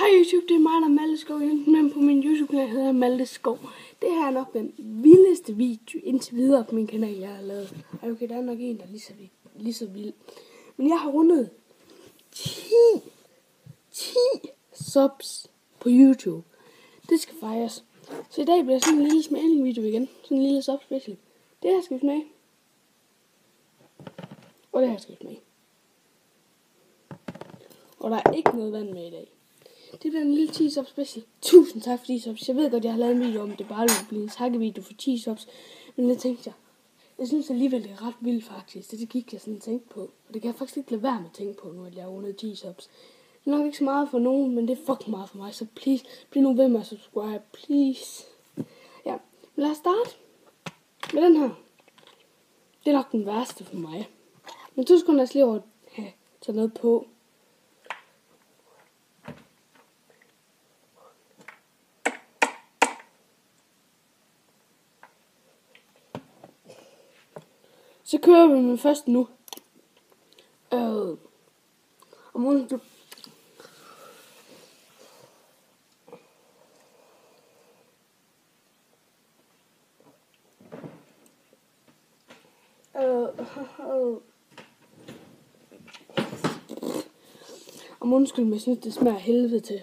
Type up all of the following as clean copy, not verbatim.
Hej YouTube, det er mig, der er Malte Skov. Men på min YouTube-kanal hedder jeg Malte Skov. Det her er nok den vildeste video indtil videre på min kanal, jeg har lavet. Okay, der er nok en, der er lige så vild. Men jeg har rundet 10 subs på YouTube. Det skal fejres. Så i dag bliver sådan en lille smagning-video igen. Sådan en lille sub-special. Det her skal vi smage. Og det her skal vi smage. Og der er ikke noget vand med i dag. Det bliver en lille 10 subs special. Tusind tak for 10 subs. Jeg ved godt, jeg har lavet en video om det bare ville blive en takkevideo for 10 subs. Men det tænkte jeg synes alligevel, det er ret vildt faktisk. Det gik jeg sådan tænke på. Og det kan jeg faktisk ikke lade være med at tænke på nu, at jeg har rundet 10 subs. Det er nok ikke så meget for nogen, men det er fucking meget for mig. Så please, bliv nu ved med at subscribe. Please. Ja, men lad os starte med den her. Det er nok den værste for mig. Men så skulle jeg lige over have taget noget på. Så kører vi med først nu. Og munden du. Og undskyld, men jeg synes, det smager helvede til.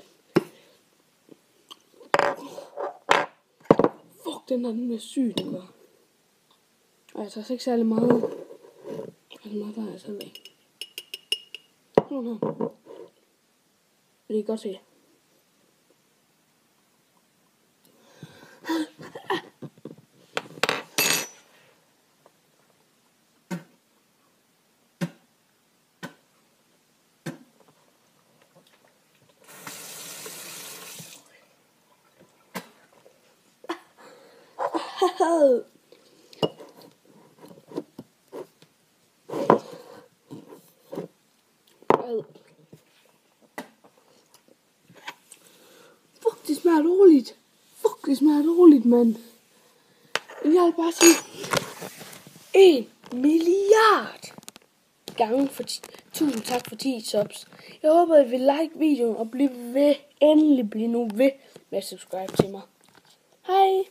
Fuck, den er syg, den gør. Og jeg tager ikke særlig meget. Altså meget der er jeg selv af. Sådan her. Det er godt se. Fuck, det smager dårligt. Fuck, det smager dårligt, mand. Jeg vil bare sige 1 milliard gange for 1000 tak for 10 subs. Jeg håber, I vil like videoen og blive ved. Endelig blive nu ved med at subscribe til mig. Hej.